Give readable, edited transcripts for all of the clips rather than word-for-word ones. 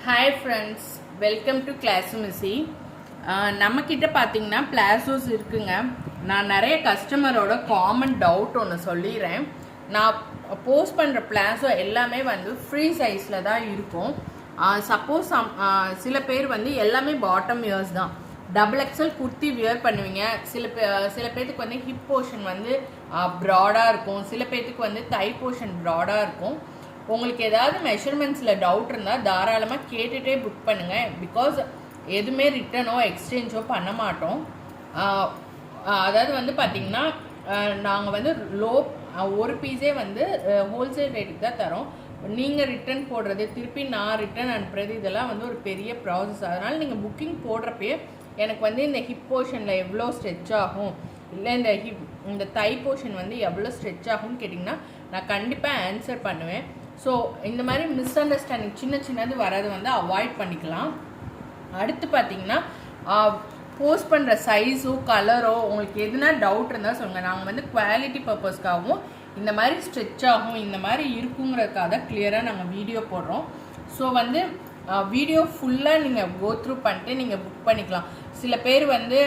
Hi friends, welcome to Classmissy. நம்மக்கிட்ட பார்த்தீங்கன்னா palazzos இருக்குங்க. நான் நிறைய கஸ்டமரோட காமன் டவுட் ஒன்று சொல்லிடுறேன். நான் போஸ்ட் பண்ணுற பிளாசோ எல்லாமே வந்து ஃப்ரீ சைஸில் தான் இருக்கும். சப்போஸ் சில பேர் வந்து எல்லாமே பாட்டம் வியர்ஸ் தான், டபுள் எக்ஸல் குர்த்தி வியர் பண்ணுவீங்க. சில பேர்த்துக்கு வந்து ஹிப் போர்ஷன் வந்து ப்ராடாக இருக்கும், சில பேர்த்துக்கு வந்து தை போர்ஷன் ப்ராடாக இருக்கும். உங்களுக்கு ஏதாவது மெஷர்மெண்ட்ஸில் டவுட் இருந்தால் தாராளமாக கேட்டுகிட்டே புக் பண்ணுங்கள். பிகாஸ் எதுவுமே ரிட்டனோ எக்ஸ்சேஞ்சோ பண்ண மாட்டோம். அதாவது வந்து பார்த்திங்கன்னா நாங்கள் வந்து ஒரு பீஸே வந்து ஹோல்சேல் ரேட்டுக்கு தான் தரோம். நீங்கள் ரிட்டன் போடுறது, திருப்பி நான் ரிட்டன் அனுப்புறது, இதெல்லாம் வந்து ஒரு பெரிய ப்ராசஸ். அதனால் நீங்கள் புக்கிங் போடுறப்பே எனக்கு வந்து இந்த ஹிப் போர்ஷனில் எவ்வளோ ஸ்ட்ரெச் ஆகும், இல்லை இந்த தை போர்ஷன் வந்து எவ்வளோ ஸ்ட்ரெச் ஆகும்னு கேட்டிங்கன்னா நான் கண்டிப்பாக ஆன்சர் பண்ணுவேன். ஸோ இந்த மாதிரி மிஸ் அண்டர்ஸ்டாண்டிங் சின்னது வர்றது வந்து அவாய்ட் பண்ணிக்கலாம். அடுத்து பார்த்திங்கன்னா போஸ்ட் பண்ணுற சைஸோ கலரோ உங்களுக்கு எதுனா டவுட் இருந்தால் சொல்லுங்கள். நாங்கள் வந்து குவாலிட்டி பர்பஸ்க்காகவும் இந்த மாதிரி ஸ்ட்ரெச் ஆகும், இந்த மாதிரி இருக்குங்கிறதுக்காக தான் கிளியராக நாங்கள் வீடியோ போடுறோம். ஸோ வந்து வீடியோ ஃபுல்லாக நீங்கள் கோ த்ரூ பண்ணிட்டு நீங்கள் புக் பண்ணிக்கலாம். சில பேர் வந்து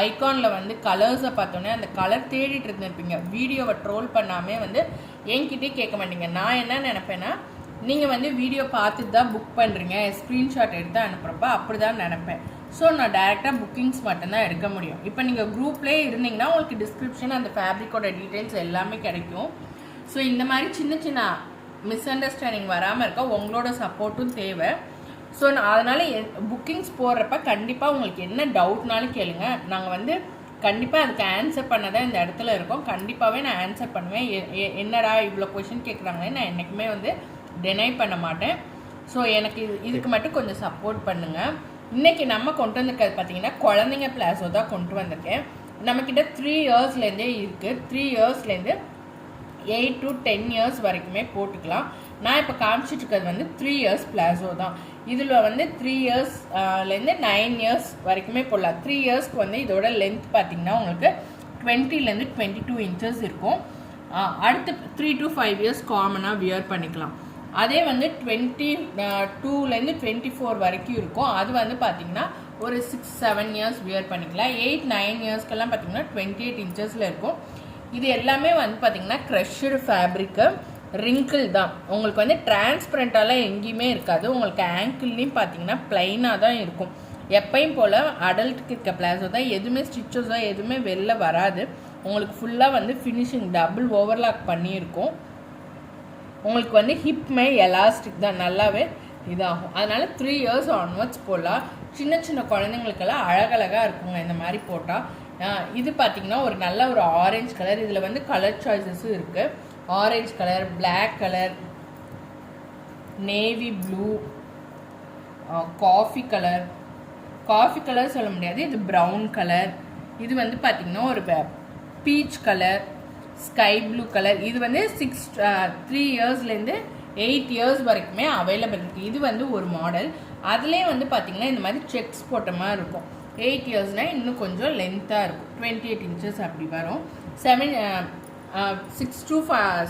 ஐகானில் வந்து கலர்ஸை பார்த்தோன்னே அந்த கலர் தேடிட்டு இருந்துருப்பீங்க. வீடியோவை ட்ரோல் பண்ணாமல் வந்து என்கிட்டே கேட்க மாட்டீங்க. நான் என்ன நினைப்பேன்னா, நீங்கள் வந்து வீடியோ பார்த்துட்டு தான் புக் பண்ணுறீங்க, ஸ்க்ரீன்ஷாட் எடுத்து அனுப்புகிறப்ப அப்படி தான் நினைப்பேன். ஸோ நான் டேரெக்டாக புக்கிங்ஸ் மட்டும்தான் எடுக்க முடியும். இப்போ நீங்கள் குரூப்லேயே இருந்தீங்கன்னா உங்களுக்கு டிஸ்கிரிப்ஷன் அந்த ஃபேப்ரிக்கோட டீட்டெயில்ஸ் எல்லாமே கிடைக்கும். ஸோ இந்த மாதிரி சின்ன மிஸ் அண்டர்ஸ்டாண்டிங் வராமல் இருக்க உங்களோட சப்போர்ட்டும் தேவை. ஸோ நான் அதனால் புக்கிங்ஸ் போடுறப்ப கண்டிப்பாக உங்களுக்கு என்ன டவுட்னாலும் கேளுங்க. நாங்கள் வந்து கண்டிப்பாக அதுக்கு ஆன்சர் பண்ண தான் இந்த இடத்துல இருக்கோம். கண்டிப்பாகவே நான் ஆன்சர் பண்ணுவேன். என்னடா இவ்வளோ கொஷின் கேட்குறாங்களே, நான் என்றைக்குமே வந்து டெனை பண்ண மாட்டேன். ஸோ எனக்கு இதுக்கு மட்டும் கொஞ்சம் சப்போர்ட் பண்ணுங்கள். இன்றைக்கி நம்ம கொண்டு வந்திருக்கிறது பார்த்திங்கன்னா குழந்தைங்க பிளாஸோ தான் கொண்டு வந்திருக்கேன். நம்மக்கிட்ட 3 இயர்ஸ்லேருந்தே இருக்குது. 3 இயர்ஸ்லேருந்து 8 to 10 இயர்ஸ் வரைக்குமே போட்டுக்கலாம். நான் இப்போ காமிச்சிட்ருக்கிறது வந்து 3 இயர்ஸ் பிளாஸோ தான். இதில் வந்து 3 இயர்ஸ்லேருந்து 9 இயர்ஸ் வரைக்குமே போடலாம். 3 இயர்ஸ்க்கு வந்து இதோட லென்த் பார்த்திங்கன்னா உங்களுக்கு 20லேருந்து 22 இன்ச்சஸ் இருக்கும். அடுத்து 3 to 5 இயர்ஸ் காமனாக வியர் பண்ணிக்கலாம். அதே வந்து 22லேருந்து 24 வரைக்கும் இருக்கும். அது வந்து பார்த்திங்கன்னா ஒரு 6-7 இயர்ஸ் வியர் பண்ணிக்கலாம். 8-9 இயர்ஸ்க்கெல்லாம் பார்த்திங்கன்னா 28 இன்ச்சஸில் இருக்கும். இது எல்லாமே வந்து பார்த்திங்கன்னா க்ரஷ்டு ஃபேப்ரிக்கு, ரிங்கிள் தான். உங்களுக்கு வந்து டிரான்ஸ்பரண்ட்டாலாம் எங்கேயுமே இருக்காது. உங்களுக்கு ஆங்கிள்லேயும் பார்த்திங்கன்னா ப்ளைனாக தான் இருக்கும். எப்பயும் போல் அடல்ட்டுக்கு இருக்க பிளாஸோ தான், எதுவுமே ஸ்டிச்சஸோ எதுவுமே வெளில வராது. உங்களுக்கு ஃபுல்லாக வந்து ஃபினிஷிங் டபுள் ஓவர்லாக் பண்ணியிருக்கும். உங்களுக்கு வந்து ஹிப்மே எலாஸ்டிக் தான், நல்லாவே இதாகும். அதனால் 3 இயர்ஸ் ஆன்வர்ட்ஸ் போடலாம். சின்ன குழந்தைங்களுக்கெல்லாம் அழகழகாக இருக்குங்க இந்த மாதிரி போட்டால். இது பார்த்திங்கன்னா ஒரு நல்ல ஒரு ஆரஞ்சு கலர். இதில் வந்து கலர் சாய்ஸஸும் இருக்குது. Orange colour, black colour, navy blue, coffee colour சொல்ல முடியாது, இது ப்ரௌன் கலர். இது வந்து பார்த்திங்கன்னா ஒரு peach colour, sky blue colour. இது வந்து 3 இயர்ஸ்லேருந்து 8 இயர்ஸ் வரைக்குமே அவைலபிள் இருக்குது. இது வந்து ஒரு மாடல். அதுலேயே வந்து பார்த்திங்கன்னா இந்த மாதிரி செக்ஸ் போட்ட மாதிரி இருக்கும். 8 இயர்ஸ்னால் இன்னும் கொஞ்சம் லென்த்தாக இருக்கும், 28 இன்ச்சஸ் அப்படி வரும். 6 to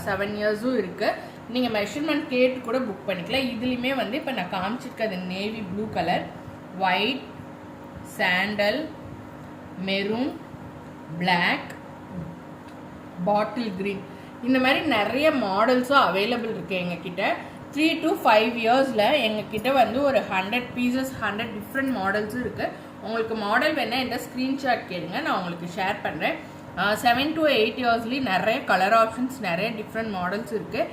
7 இயர்ஸும் இருக்குது. நீங்கள் மெஷர்மெண்ட் கேட்டு கூட புக் பண்ணிக்கலாம். இதுலேயுமே வந்து இப்போ நான் காமிச்சிருக்கிறது navy blue colour, white, sandal, maroon, black, bottle green, இந்த மாதிரி நிறைய மாடல்ஸும் அவைலபிள் இருக்குது எங்ககிட்ட. 3 to 5 இயர்ஸில் எங்ககிட்ட வந்து ஒரு 100 பீசஸ், 100 டிஃப்ரெண்ட் மாடல்ஸும் இருக்குது. உங்களுக்கு மாடல் வேணால் எந்த ஸ்க்ரீன்ஷாட் கேளுங்க, நான் உங்களுக்கு ஷேர் பண்ணுறேன். 7 to 8 இயர்ஸ்லேயும் நிறைய கலர் ஆப்ஷன்ஸ், நிறைய டிஃப்ரெண்ட் மாடல்ஸ் இருக்குது.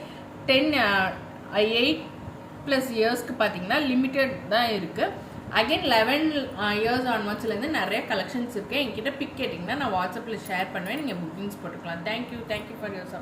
8+ இயர்ஸ்க்கு பார்த்தீங்கன்னா லிமிட்டட் தான் இருக்குது. அகெயின் 11 இயர்ஸ் ஆன்வர்ட்ஸ்லேருந்து நிறைய கலெக்ஷன்ஸ் இருக்குது. என்கிட்ட பிக் கேட்டிங்கன்னா நான் வாட்ஸ்அப்பில் ஷேர் பண்ணுவேன். நீங்கள் புக்கிங்ஸ் போட்டுக்கலாம். Thank you for your support.